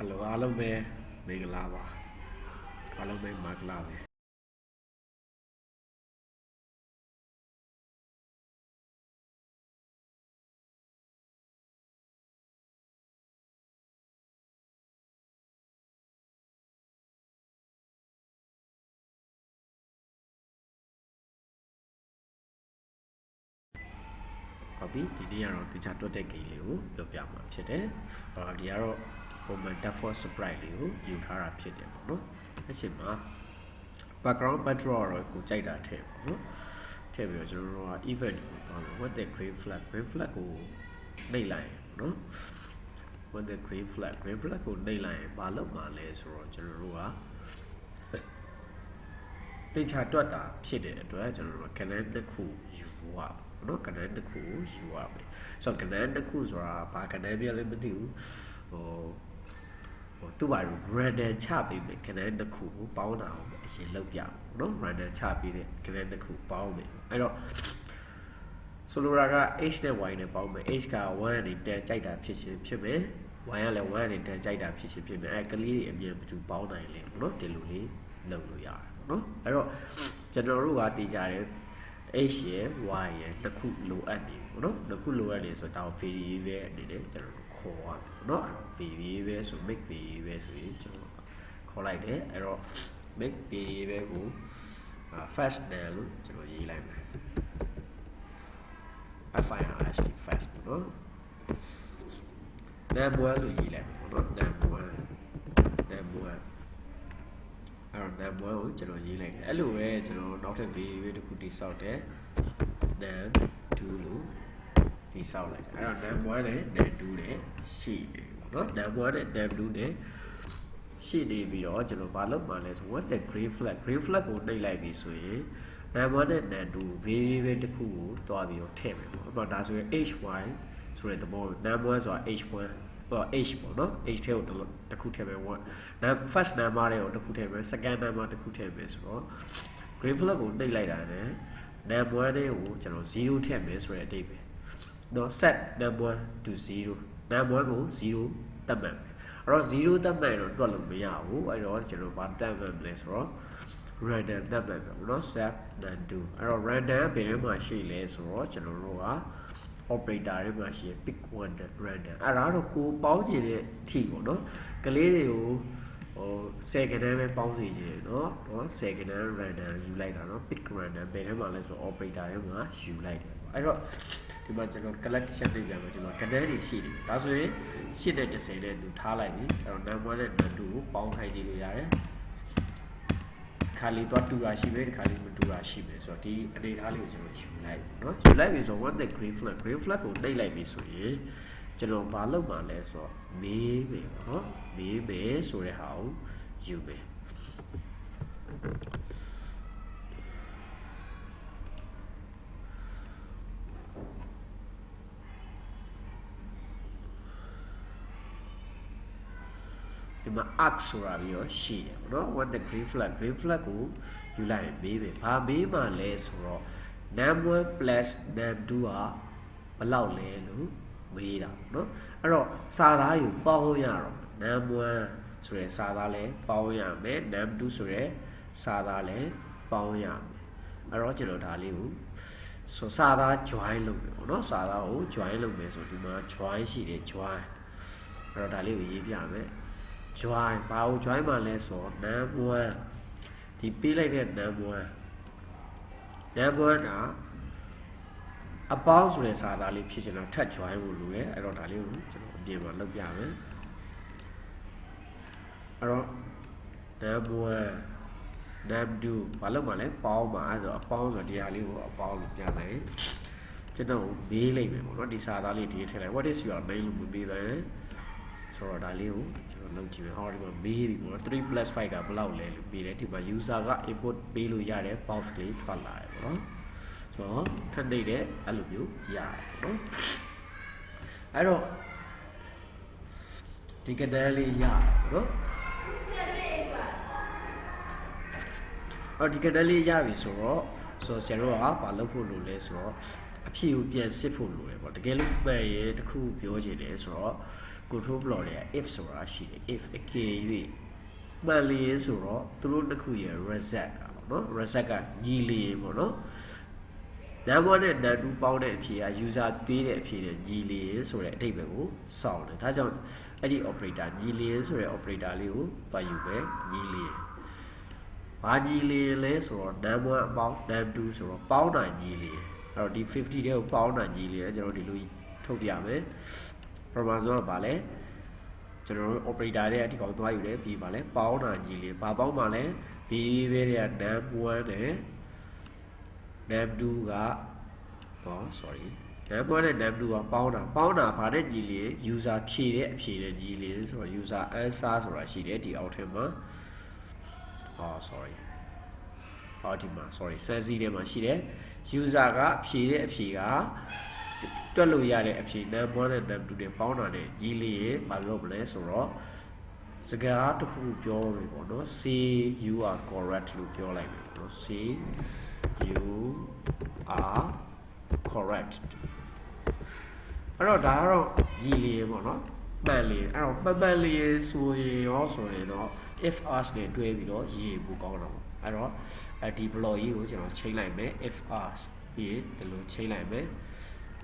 Hello, hello, me, Megalava. Hello, me, Maglave. Copy, the arrow, the chat to take a little, the Piama Chede, or the arrow, for surprise you are up Chede, no? It's him, background patrol or good take that table, no? Table general event, what they green flag or daylight, no? When the green flag or daylight, Balo Males or general. တေချာတွက်တာဖြစ်တဲ့အတွက်ကျွန်တော်တို့ကဏ္ဍတစ်ခုယူရပါเนาะကဏ္ဍတစ်ခုယူရမယ်ဆိုတော့ကဏ္ဍတစ်ခုဆိုတာဘာကဏ္ဍပြလဲမသိဘူးသူ့ဘာလို့ random ချပေးမယ်ကဏ္ဍတစ်ခုကိုပေါင်းတာအောင်အရင်လုပ်ပြအောင်เนาะ random ချပေးတဲ့ကဏ္ဍတစ်ခုပေါင်းမယ်အဲ့တော့ဆိုလိုတာက h နဲ့ y နဲ့ပေါင်းမယ် h က1နဲ့10ကြိုက်တာဖြစ်ချင်းဖြစ်မယ် y ကလည်း1နဲ့10ကြိုက်တာဖြစ်ချင်းဖြစ်မယ်အဲ့ကလေးတွေအမြင်တူပေါင်းနိုင်လေเนาะဒီလိုလေးလုပ်လို့ရတယ်နော်အဲ့တော့ကျွန်တော်တို့ကတည်ကြတယ် h ရယ် y ရယ်တစ်ခုလိုအပ်နေပြီနော်တစ်ခုလိုအပ်နေဆိုတော့ variable အနေနဲ့ကျွန်တော်တို့ခေါ်ရမယ်နော် variable ဆို make variable ဆိုရင်ကျွန်တော်ခေါ်လိုက်တယ်အဲ့တော့ make variable ကို first name လို့ကျွန်တော်ရေးလိုက်မယ် first first နော် name 1လို့ရေးလိုက်မယ်နော် name 1အဲ့တော့ name 1ကိုကျွန်တော်ရေးလိုက်တယ်အဲ့လိုပဲကျွန်တော်နောက်ထပ် variable တစ်ခုတိစောက်တယ် name 2လို့တိစောက်လိုက်တယ်အဲ့တော့ name 1နဲ့ name 2နဲ့ရှိတယ်ပေါ့နော် name 1နဲ့ name 2နဲ့ရှိနေပြီးတော့ကျွန်တော်ဘာလုပ်မှာလဲဆို what the green flag ကိုနှိပ်လိုက်ပြီဆိုရင် name 1နဲ့ name 2 variable တစ်ခုကိုတွားပြီးတော့ထည့်မယ်ပေါ့အဲ့တော့ဒါဆိုရင် hy ဆိုတဲ့သဘော name 1ဆိုတာ h1 h ပေါ့နော် h ထဲကိုတစ်ခုထည့်မယ် first number တွေကိုတစ်ခုထည့်မယ် second number တစ်ခုထည့်မယ်ဆိုတော့ green flag ကိုနှိပ်လိုက်တာနဲ့ number 1တွေကိုကျွန်တော်0ထည့်မယ်ဆိုတဲ့အဓိပ္ပာယ်နော် set number 1 to 0 number 1ကို0သတ်မှတ်မယ်အဲ့တော့0သတ်မှတ်တော့တွက်လို့မရဘူးအဲ့တော့ကျွန်တော်ဗာသတ်မှတ်မလဲဆိုတော့ random သတ်မှတ်မယ်နော် set random အဲ့တော့ random ဘယ်မှာရှိလဲဆိုတော့ကျွန်တော်တို့ကoperator တွေမှာရှိ pick one random အဲ့ဒါတော့ကိုပေါင်းကြည့်တဲ့အထိပေါ့နော်ကလေးတွေကို10ကဏ္ဍပဲပေါင်းစီကြည့်နော်10ကဏ္ဍ random ယူလိုက်တာနော် pick random ဘယ်ထဲမှာလဲဆို operator တွေမှာယူလိုက်တယ်ပေါ့အဲ့တော့ဒီမှာကျွန်တော် collection တွေပြန်မယ်ဒီမှာကဏ္ဍတွေရှိတယ်ဒါဆိုရင်8နဲ့10နဲ့သူထားလိုက်ပြီအဲ့တော့ number 1နဲ့ number 2ကိုပေါင်းခိုင်းကြည့်လို့ရတယ်ခါလီတော့တူတာရှိပဲခါလီမတူတာရှိပဲဆိုတော့ဒီအနေထားလေးကိုကျွန်တော်ယူလိုက်နော်ယူလိုက်ပြီဆိုတော့ the green flag ကိုနှိပ်လိုက်ပြီဆိုရင်ကျွန်တော်ဘာလုပ်မှာလဲဆိုတော့မေးမယ်နော်မေးမယ်ဆိုတဲ့ဟာကိုယူမယ်ဒီမှာ arc ဆိုတာပြီးတော့ရှိတယ်เนาะ what the green flag ကိုယူလိုက်မေးပဲဘာမေးမှလဲဆိုတော့ name 1 plus name 2ကဘယ်လောက်လဲလို့မေးတာเนาะအဲ့တော့စာသားကိုပေါင်းရတော့ name 1ဆိုရယ်စာသားလဲပေါင်းရမယ် name 2ဆိုရယ်စာသားလဲပေါင်းရမယ်အဲ့တော့ကျွန်တော်ဒါလေးကိုဆိုစာသား join လုပ်မယ်ပေါ့เนาะစာသားကို join လုပ်မယ်ဆိုဒီမှာ join ရှိတယ် join အဲ့တော့ဒါလေးကိုရေးပြမယ် join ဘာကို join မှလဲဆိုတော့ name 1ဒီပေးလိုက်တဲ့ name 1ကအပေါင်းဆိုတဲ့စာသားလေးဖြစ်ချင်တော့ထပ် join ဖို့လိုတယ်အဲ့တော့ဒါလေးကိုကျွန်တော်အပြင်မှာလုပ်ပြမယ်အဲ့တော့ name 1 name 2ဘာလို့မှလဲပေါင်းမှာအဲ့ဆိုအပေါင်းဆိုဒီဟာလေးကိုအပေါင်းလို့ပြလိုက်ကျွန်တော်မေးလိုက်မယ်ပေါ့နော်ဒီစာသားလေးဒီထည့်လိုက် what is your name လို့မေးလိုက်ဆိုတော့ဒါလေးကိုကျွန်တော်လုပ်ကြည့်မယ်ဟောဒီမှာမေးပြီပေါ့3 + 5ကဘယ်လောက်လဲလို့ပြီးတယ်ဒီမှာ user က input ပေးလို့ရတယ် box လေးထွက်လာတယ်ပေါ့နော်ဆိုတော့ထပ်နေတဲ့အဲ့လိုမျိုးရတယ်ပေါ့နော်အဲ့တော့ဒီကဏ္ဍလေးရတယ်ပေါ့နော်ဒီကဏ္ဍလေးရပြီဆိုတော့ဆရာတို့ကဘာလုပ်ဖို့လိုလဲဆိုတော့အဖြေကိုပြန်စစ်ဖို့လိုတယ်ပေါ့တကယ်လို့မှန်ရင်တစ်ခုပြောချင်တယ်ဆိုတော့ control block တွေက if ဆိုတာရှိတယ် if အကယ်၍မှန်လျင်ဆိုတော့သူတို့တစ်ခုရဲ့ reset ကပေါ့နော် reset ကညီလျင်ပေါ့နော်num1 နဲ့ num2 ပေါင်းတဲ့အဖြေက user ပေးတဲ့အဖြေနဲ့ညီလျင်ဆိုတဲ့အဓိပ္ပာယ်ကိုစောင့်တယ်ဒါကြောင့်အဲ့ဒီ operator ညီလျင်ဆိုတဲ့ operator လေးကိုတွားယူမယ်ညီလျင်ဘာညီလျင်လဲဆိုတော့ num1 အပေါင်း num2 ဆိုတော့ပေါင်းတာညီလျင်အဲ့တော့ဒီ50တဲ့ကိုပေါင်းတာညီလျင်ကျွန်တော်ဒီလိုထုတ်ပြမယ်ပထမဆုံးကဘာလဲကျွန်တော်တို့ operator တွေအဒီကောင်သွားယူတယ်ပြီးပါလဲပေါင်းတာညီလျင်ဘာပေါင်းပါလဲ variable တွေက num1 နဲ့num2 ကsorry num1 နဲ့ num2 ကပေါင်းတာဘာနဲ့ညီလျင် user ဖြည့်တဲ့အဖြေနဲ့ညီလျင်ဆိုတော့ user answer ဆိုတာရှိတယ်ဒီအောက်ထဲမှာsorry ဒီမှာ sorry စမ်းစီးထဲမှာရှိတယ် user ကဖြည့်တဲ့အဖြေကတွက်လို့ရတဲ့အဖြေ num1 နဲ့ num2 တွေပေါင်းတာနဲ့ညီလျင်ဘာလုပ်မလဲဆိုတော့စကားတစ်ခုပြောမယ်ပေါ့နော် say you are correct လို့ပြောလိုက်မယ်နော် say you are correct အဲ့တော့ဒါကတော့ညီလျင်ပေါ့နော်မှန်လျင်အဲ့တော့မှန်လျင်ဆိုရင်ရောဆိုရင်တော့ if ask နဲ့တွဲပြီးတော့ရေးဖို့ကောင်းတော့အဲ့တော့ဒီ block ကြီးကိုကျွန်တော်ချိန်လိုက်မယ် if ask ပြီးရင်ဒီလိုချိန်လိုက်မယ်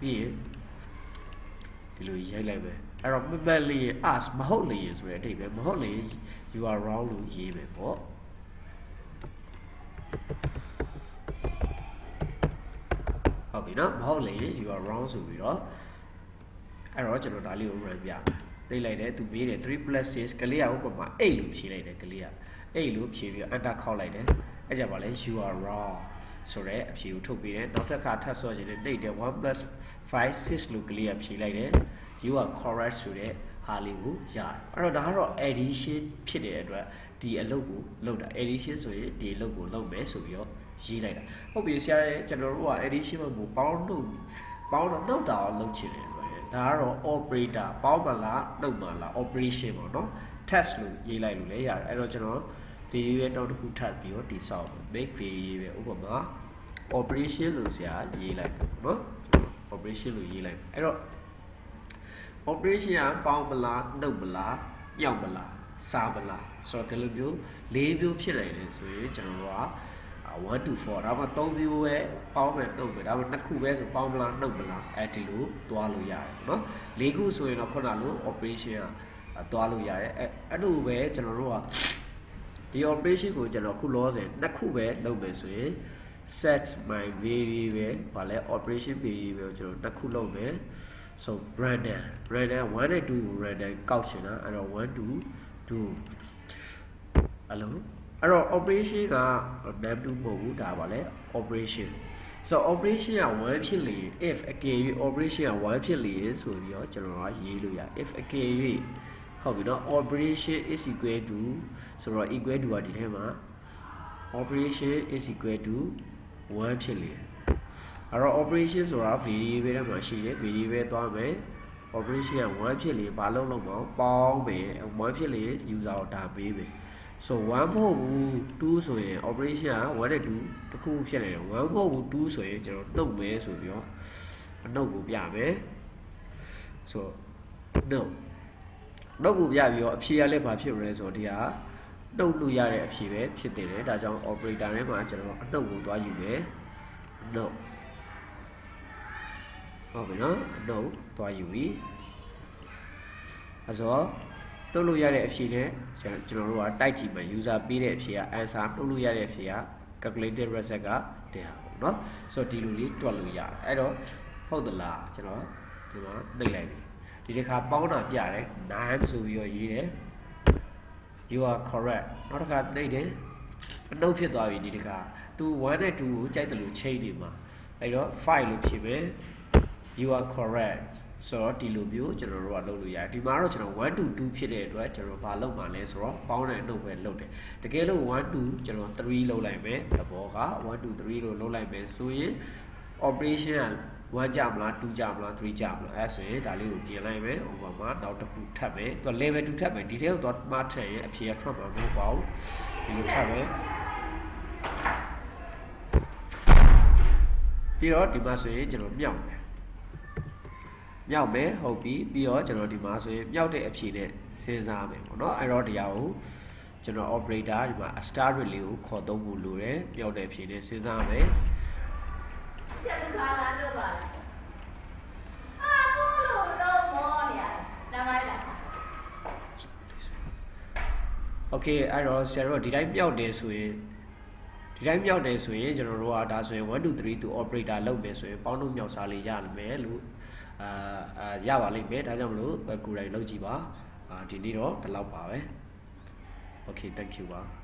ပြီးရင်ဒီလိုရိုက်လိုက်မယ်အဲ့တော့မှန်လျင် ask မဟုတ်လျင်ဆိုတဲ့အဓိပ္ပာယ်မဟုတ်လျင် you are wrong လို့ရေးမယ်ပေါ့ဟုတ်ပြီနော်မဟုတ်လေ you are wrong ဆိုပြီးတော့အဲ့တော့ကျွန်တော်ဒါလေးကို run ပြသိလိုက်တယ်သူပေးတယ်3 + 6ကလေးကဥပမာ8လို့ဖြေလိုက်တယ်ကလေးက8လို့ဖြေပြီးတော့ enter ခောက်လိုက်တယ်အဲ့ကြပါလေ you are wrong ဆိုတော့အဖြေကိုထုတ်ပေးတယ်နောက်တစ်ခါထပ်ဆော့ချင်တယ်နှိပ်တယ်1 + 5 6လို့ကလေးကဖြေလိုက်တယ် you are correct ဆိုတဲ့ဟာလေးကိုရတယ်အဲ့တော့ဒါကတော့ addition ဖြစ်တဲ့အတွက်ဒီအလုပ်ကိုလုပ်တာ addition ဆိုရင်ဒီအလုပ်ကိုလုပ်မယ်ဆိုပြီးတော့ရေးလိုက်တာဟုတ်ပြီဆရာရဲ့ကျွန်တော်တို့က addition ကိုပေါင်းတော့နှုတ်တာအောင်လုပ်ချင်တယ်ဆိုရင်ဒါကတော့ operator ပေါင်းမလားနှုတ်မလား operation ပေါ့နော် test လို့ရေးလိုက်လို့လည်းရတယ်အဲ့တော့ကျွန်တော် variable တောက်တစ်ခုထပ်ပြီးတော့တိဆောက် make variable ဥပမာ operation လို့ဆရာရေးလိုက်ပေါ့နော် operation လို့ရေးလိုက်အဲ့တော့ operation ကပေါင်းမလားနှုတ်မလားညောက်မလားစားမလားဆိုတော့ဒီလိုမျိုး၄မျိုးဖြစ်နိုင်တယ်ဆိုရင်ကျွန်တော်တို့က1 to 4ဒါမှ3မျိုးပဲပေါင်းမယ်နှုတ်မယ်ဒါမှ2ခုပဲဆိုပေါင်းမလားနှုတ်မလားဒီလိုသွားလို့ရတယ်เนาะ၄ခုဆိုရင်တော့ခုနလို operation ကသွားလို့ရတယ်အဲ့လိုပဲကျွန်တော်တို့ကဒီ operation ကိုကျွန်တော်ခုလောဆယ်2ခုပဲလုပ်မယ်ဆိုရင် set my variable ဘာလဲ operation variable ကျွန်တော်2ခုလုပ်မယ် so random 1 နဲ့ 2 ကို random ကောက်ချင်တာအဲ့တော့1 to 2 အဲ့တော့ operation က num2 မဟုတ်ဘူးဒါပါလေ operation so operation က1ဖြစ်လေ if အကယ်၍ operation က1ဖြစ်လေဆိုပြီးတော့ကျွန်တော်ကရေးလို့ရ if အကယ်၍ဟုတ်ပြီနော် operation is equal to ဆိုတော့ equal to ကဒီထဲမှာ operation is equal to 1ဖြစ်လေအဲ့တော့ operation ဆိုတာ variable ထဲမှာရှိတယ် variable သွားမယ် operation က1ဖြစ်လေဘာလို့လုပ်မလဲပေါင်းမယ်1ဖြစ်လေ user ကိုဒါပေးမယ်so 1မဟုတ်ဘူး2ဆိုရင် operation က1နဲ့ 2တခုဖြစ်နေတယ်1မဟုတ်ဘူး2ဆိုရင်ကျွန်တော်နှုတ်မယ်ဆိုပြီးတော့အနှုတ်ကိုပြမယ် so နှုတ်ကိုပြပြီးတော့အဖြေရလဲဘာဖြစ်မလဲဆိုတော့ဒီဟာနှုတ်လို့ရတဲ့အဖြေပဲဖြစ်တယ်ဒါကြောင့် operator ထဲမှာကျွန်တော်အနှုတ်ကိုသွားယူမယ်နှုတ်ဟုတ်ပြီနော်အနှုတ်သွားယူပြီအဲဆိုနှုတ်လို့ရတဲ့အဖြေနဲ့ကျွန်တော်တို့ကတိုက်ကြည့်မယ် user ပေးတဲ့အဖြေက answer နှုတ်လို့ရတဲ့အဖြေက calculated result ကတဲ့ဟာပေါ့နော်ဆိုတော့ဒီလိုလေးတွက်လို့ရတယ်အဲ့တော့ဟုတ်သလားကျွန်တော်ဒီမှာနှိပ်လိုက်ပြီဒီတစ်ခါပေါင်းတာပြတယ်9ဆိုပြီးတော့ရေးတယ် you are correct နောက်တစ်ခါနှိပ်တယ်အနှုတ်ဖြစ်သွားပြီဒီတစ်ခါ तू 1နဲ့2ကိုကြိုက်တယ်လို့ချိန်နေမှာအဲ့တော့5လို့ဖြစ်မယ် you are correct ဆိုတော့ဒီလိုမျိုးကျွန်တော်တို့ကလုပ်လို့ရတယ်ဒီမှာတော့ကျွန်တော်1 to 2ဖြစ်တဲ့အတွက်ကျွန်တော်ဘာလုပ်မှာလဲဆိုတော့ပေါင်းတဲ့အနှုတ်ပဲလုပ်တယ်တကယ်လို့1 to ကျွန်တော်3လုပ်လိုက်မယ်သဘောက1 to 3လို့လုပ်လိုက်မယ်ဆိုရင် operation က1ကြမလား2ကြမလား3ကြမလားအဲဆိုရင်ဒါလေးကိုပြင်လိုက်မယ်ဥပမာနောက်တစ်ခုထပ်မယ်သူ level 2ထပ်မယ်ဒီထဲကိုတော့မှထည့်ရင်အဖြေကထွက်မှာမဟုတ်ပါဘူးဒီလိုထပ်မယ်ပြီးတော့ဒီမှာဆိုရင်ကျွန်တော်မြောက်တယ် မြောက်မယ်ဟုတ်ပြီပြီးတော့ကျွန်တော်ဒီမှာဆိုရင်မြောက်တဲ့အဖြေနဲ့စဉ်းစားမယ်ပေါ့နော်အဲ့တော့တရားကိုကျွန်တော် operator ဒီမှာ star rate လေးကိုခေါ်သုံးဖို့လိုတယ်မြောက်တဲ့အဖြေနဲ့စဉ်းစားမယ်ချက်သူကလာတော့ပါအာကိုလို့တော့မောနေရတယ်နားမိုက်လား Okay အဲ့တော့ဆရာတို့ဒီတိုင်းမြောက်တယ်ဆိုရင်ကျွန်တော်တို့ကဒါဆိုရင်1 2 3 2 operator လုပ်မယ်ဆိုရင်ပေါင်းလို့မြောက်စားလေးရမယ်လို့ရပါလိမ့်မယ်ဒါကြောင့်မလို့ကိုယ်တိုင်လုပ်ကြည့်ပါဒီနေ့တော့ဒီလောက်ပါပဲ Okay thank you ပါ